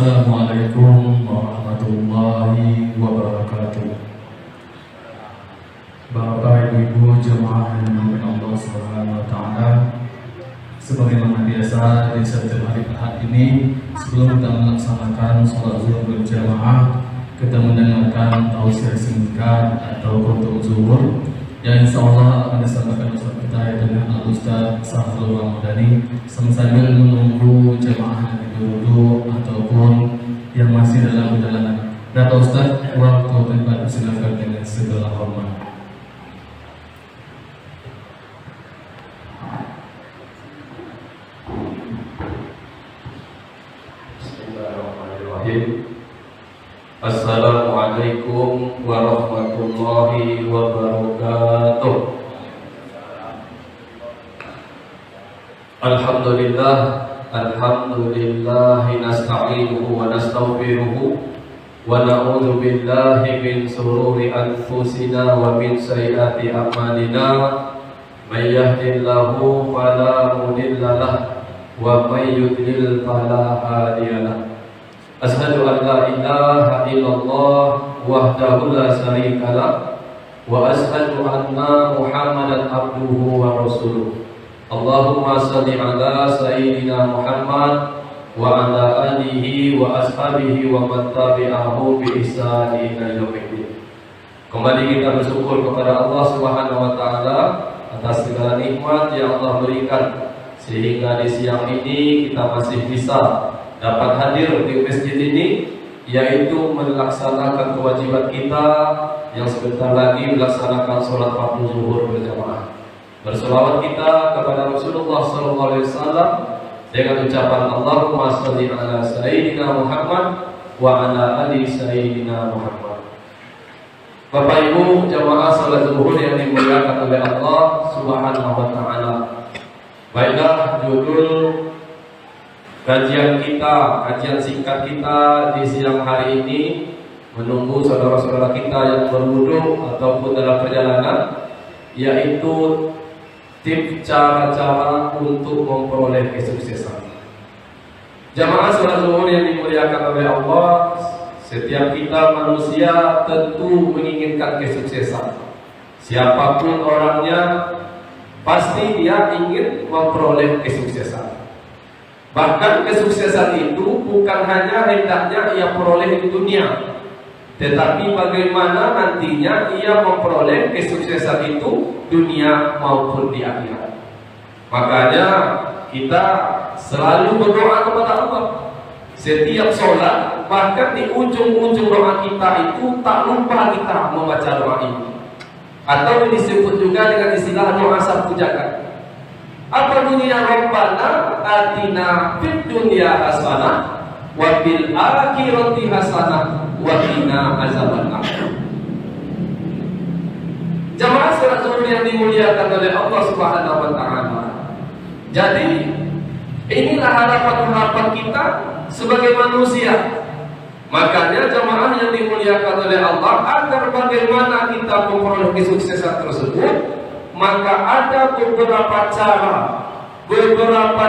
Assalamualaikum warahmatullahi wabarakatuh. Bapak Ibu jemaah yang dimuliakan Allah Subhanahu wa taala, sebagaimana biasa di setiap hari Ahad ini, sebelum kita melaksanakan sholat zuhur berjamaah, kita mendengarkan tausiah singkat atau khutbah zuhur yang insya Allah akan disampaikan Ustaz kita dengan Al-Ustaz Sahrul Ramadhani, sambil menunggu jemaah yang duduk ataupun yang masih dalam perjalanan. Dan Ustaz, waktu tempat silakan dengan segala hormat. Bismillahirrahmanirrahim. Assalamualaikum warahmatullahi wabarakatuh. Alhamdulillah nasta'inuhu wa nastaghfiruhu wa na'udzu billahi min shururi anfusina wa min sayyiati a'malina. May yahdihillahu fala mudilla lahu wa may yudlil fala hadiya lahu. Asyhadu an la ilaha illallah wahdahu la syarika lah wa asyhadu anna Muhammadan abduhu wa rasuluh. Allahumma shalli ala sayyidina Muhammad wa ala alihi wa ashabihi wa man tabi'ahu bi ihsan ila yaumil. Kembali kita bersyukur kepada Allah Subhanahu wa taala atas segala nikmat yang Allah berikan, sehingga di siang ini kita masih bisa dapat hadir di masjid ini, yaitu melaksanakan kewajiban kita yang sebentar lagi melaksanakan sholat fardu zuhur berjamaah. Berselawat kita kepada Rasulullah SAW dengan ucapan Allahumma shalli ala sayyidina Muhammad wa ala ali sayyidina Muhammad. Bapak Ibu jamaah sholat zuhur yang dimuliakan oleh Allah Subhanahu wa taala. Baiklah, judul kajian singkat kita di siang hari ini, menunggu saudara-saudara kita yang berwudu ataupun dalam perjalanan, yaitu tips cara-cara untuk memperoleh kesuksesan. Jamaah sholat zuhur yang dimuliakan oleh Allah, setiap kita manusia tentu menginginkan kesuksesan. Siapapun orangnya, pasti dia ingin memperoleh kesuksesan. Bahkan kesuksesan itu bukan hanya hendaknya ia peroleh di dunia, tetapi bagaimana nantinya ia memperoleh kesuksesan itu dunia maupun di akhirat. Makanya kita selalu berdoa kepada Allah setiap sholat, bahkan di ujung-ujung doa kita itu tak lupa kita membaca doa ini, atau disebut juga dengan istilah doa sapu jagat. Apa dunia? Rabbana atina fid dunya hasanah wa fil akhirati hasanah wa qina azabannar. Jamaah salat zuhur yang dimuliakan oleh Allah Subhanahu wa taala. Jadi inilah harapan-harapan kita sebagai manusia. Makanya jamaah yang dimuliakan oleh Allah, agar bagaimana kita memperoleh kesuksesan tersebut, maka ada beberapa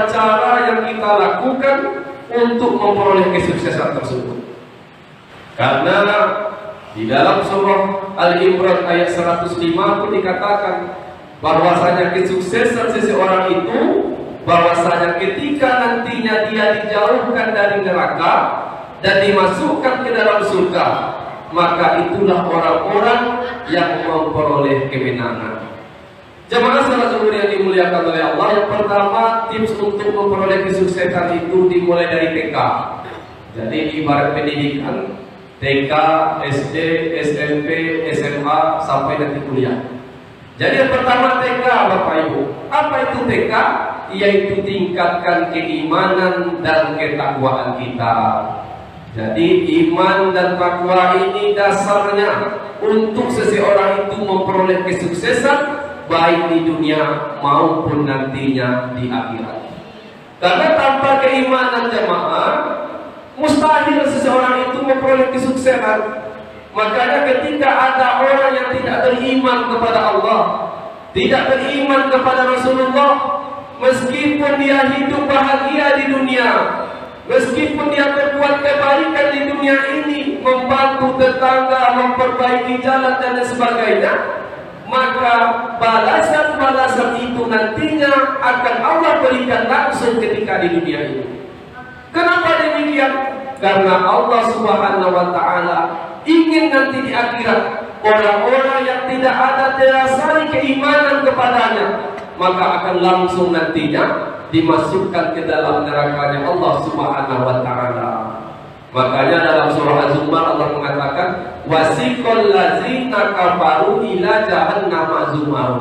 cara yang kita lakukan untuk memperoleh kesuksesan tersebut. Karena di dalam surah Al-Imran ayat 105 pun dikatakan bahwasanya kesuksesan seseorang itu, bahwasanya ketika nantinya dia dijauhkan dari neraka dan dimasukkan ke dalam surga, maka itulah orang-orang yang memperoleh kemenangan. Jamaah salat zuhur yang dimuliakan oleh Allah, yang pertama tips untuk memperoleh kesuksesan itu dimulai dari TK. Jadi ibarat pendidikan TK, SD, SMP, SMA sampai nanti kuliah. Jadi yang pertama TK, Bapak Ibu. Apa itu TK? Yaitu tingkatkan keimanan dan ketakwaan kita. Jadi iman dan takwa ini dasarnya untuk seseorang itu memperoleh kesuksesan, baik di dunia maupun nantinya di akhirat. Karena tanpa keimanan jamaah, mustahil seseorang itu memperoleh kesuksesan. Makanya ketika ada orang yang tidak beriman kepada Allah, tidak beriman kepada Rasulullah, meskipun dia hidup bahagia di dunia, Meskipun dia berbuat kebaikan di dunia ini, membantu tetangga, memperbaiki jalan dan sebagainya, maka balasan-balasan itu nantinya akan Allah berikan langsung ketika di dunia ini. Kenapa demikian? Karena Allah Subhanahu wa Ta'ala ingin nanti di akhirat orang-orang yang tidak ada dasar keimanan kepadanya, maka akan langsung nantinya dimasukkan ke dalam nerakanya Allah Subhanahu wa Ta'ala. Makanya dalam surah Az-Zumar Allah mengatakan, wasiqal ladzina kafaru ila jahannam zumar.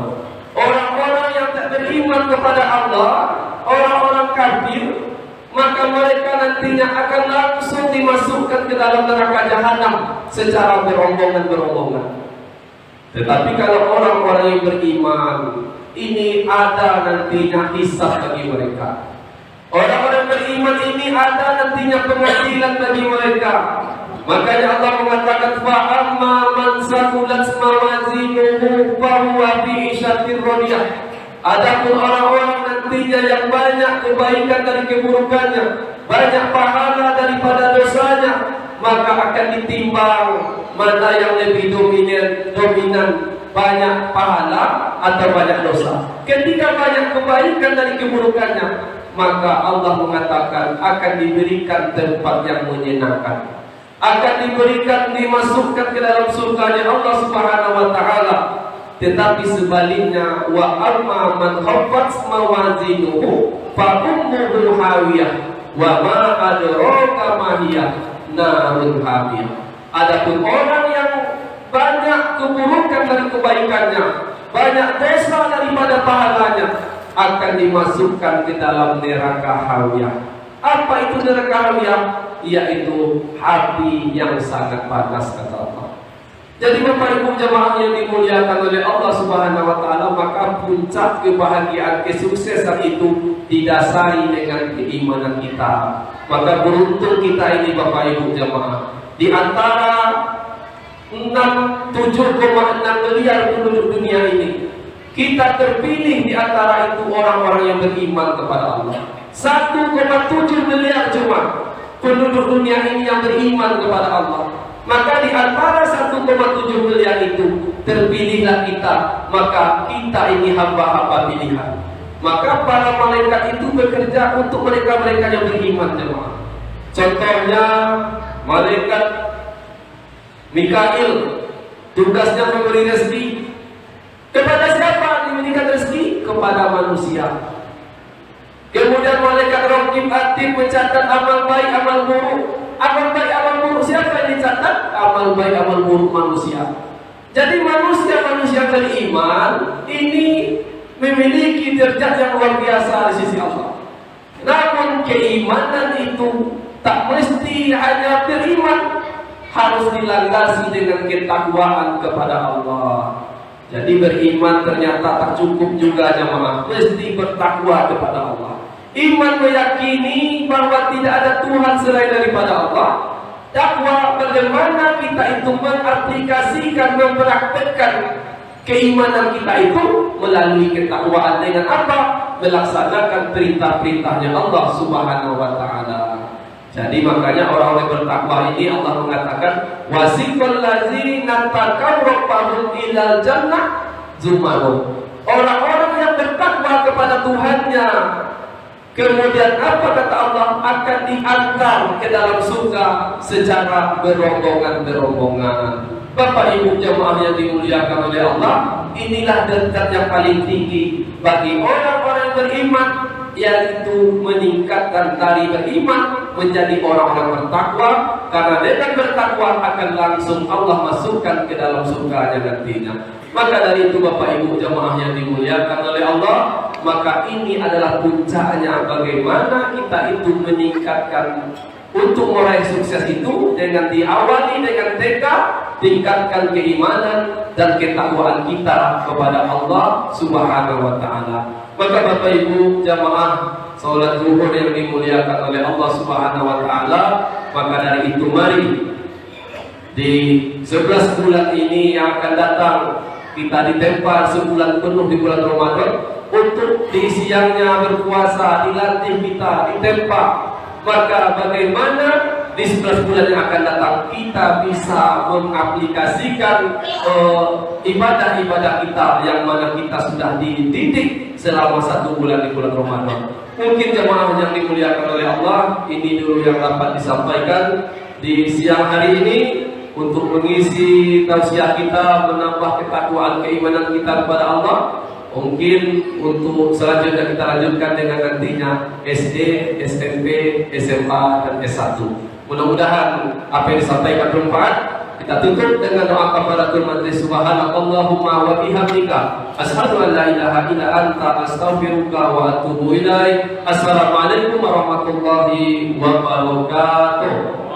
Orang-orang yang tak beriman kepada Allah, orang-orang kafir, maka mereka nantinya akan langsung dimasukkan ke dalam neraka jahanam secara berombongan-berombongan. Tetapi kalau orang-orang yang beriman, ini ada nantinya hisab bagi mereka. Orang-orang beriman ini ada nantinya pengadilan bagi mereka. Makanya Allah mengatakan, fa amma man saqulat mawazinuhu fa huwa fi 'ishatir radiyah. Adapun orang-orang nantinya yang banyak kebaikan dari keburukannya, banyak pahala daripada dosanya, maka akan ditimbang mana yang lebih dominan, banyak pahala atau banyak dosa. Ketika banyak kebaikan dari keburukannya, maka Allah mengatakan akan diberikan tempat yang menyenangkan, akan diberikan dimasukkan ke dalam surganya Allah Subhanahu wa Ta'ala. Tetapi sebaliknya, wa amma man khaffat mawazinuhu fa ummuhu hawiyah wa ma adraka ma hiya narun hamiyah. Adapun orang yang banyak keburukan dari kebaikannya, banyak dosa daripada pahalanya, akan dimasukkan ke dalam neraka hawiyah. Apa itu neraka hawiyah? Yaitu api yang sangat panas, kata Allah. Jadi Bapak Ibu jemaah yang dimuliakan oleh Allah Subhanahu wa Ta'ala, maka puncak kebahagiaan, kesuksesan itu didasari dengan keimanan kita. Maka beruntung kita ini Bapak Ibu jemaah. Di antara 7,6 miliar penduduk dunia ini, kita terpilih di antara itu orang-orang yang beriman kepada Allah. 1,7 miliar cuma penduduk dunia ini yang beriman kepada Allah. Maka di antara 1,7 miliar itu terpilihlah kita. Maka kita ini hamba-hamba pilihan. Maka para malaikat itu bekerja untuk mereka-mereka yang beriman jemaah. Contohnya malaikat Mikail, tugasnya memberi rezeki. Kepada siapa diberikan rezeki? Kepada manusia. Kemudian malaikat Raqib Atid mencatat amal baik, amal buruk. Amal baik, amal buruk siapa yang dicatat? Amal baik, amal buruk manusia. Jadi manusia-manusia beriman ini memiliki derajat yang luar biasa di sisi Allah. Namun keimanan itu tak mesti hanya beriman, harus dilandasi dengan ketakwaan kepada Allah. Jadi beriman ternyata tak cukup juga jemaah, mesti bertakwa kepada Allah. Iman meyakini bahwa tidak ada Tuhan selain daripada Allah. Takwa bagaimana kita itu mengaplikasikan, mempraktekkan keimanan kita itu melalui ketakwaan dengan apa? Melaksanakan perintah-perintahnya Allah Subhanahu wa Ta'ala. Jadi makanya orang-orang bertakwa ini Allah mengatakan, wasiqal ladzina taqaw rabbahum ilal jannah zumaru. Orang-orang yang bertakwa kepada Tuhannya, kemudian apa kata Allah? Akan diantar ke dalam surga secara berombongan-berombongan. Bapak Ibu jemaah yang dimuliakan oleh Allah, inilah derajat yang paling tinggi bagi orang-orang yang beriman, yaitu meningkatkan tali beriman menjadi orang-orang bertakwa. Karena dengan bertakwa akan langsung Allah masukkan ke dalam surganya nantinya. Maka dari itu Bapak Ibu jemaah yang dimuliakan oleh Allah, maka ini adalah puncaknya bagaimana kita itu meningkatkan untuk meraih sukses itu dengan diawali dengan tekad, tingkatkan keimanan dan ketakwaan kita kepada Allah Subhanahu wa Ta'ala. Maka Bapak Ibu jemaah salat zuhur yang dimuliakan oleh Allah Subhanahu wa Ta'ala, maka dari itu mari di 11 bulan ini yang akan datang kita ditempa sebulan penuh di bulan Ramadan untuk di siangnya berpuasa, dilatih kita, ditempa Maka bagaimana di 11 bulan yang akan datang kita bisa mengaplikasikan ibadah-ibadah kita yang mana kita sudah dididik selama 1 bulan di bulan Ramadan. Mungkin jemaah yang dimuliakan oleh Allah, ini dulu yang dapat disampaikan di siang hari ini untuk mengisi tausiah kita, menambah ketakwaan keimanan kita kepada Allah. Mungkin untuk selanjutnya kita lanjutkan dengan nantinya SD, SMP, SMA, dan S1. Mudah-mudahan apa yang disampaikan bermanfaat. Kita tutup dengan doa kafaratul majlis. Subhanakallahumma wa bihamdika asyhadu an la ilaha illa anta astaghfiruka wa atubu ilaik. Assalamualaikum warahmatullahi wabarakatuh.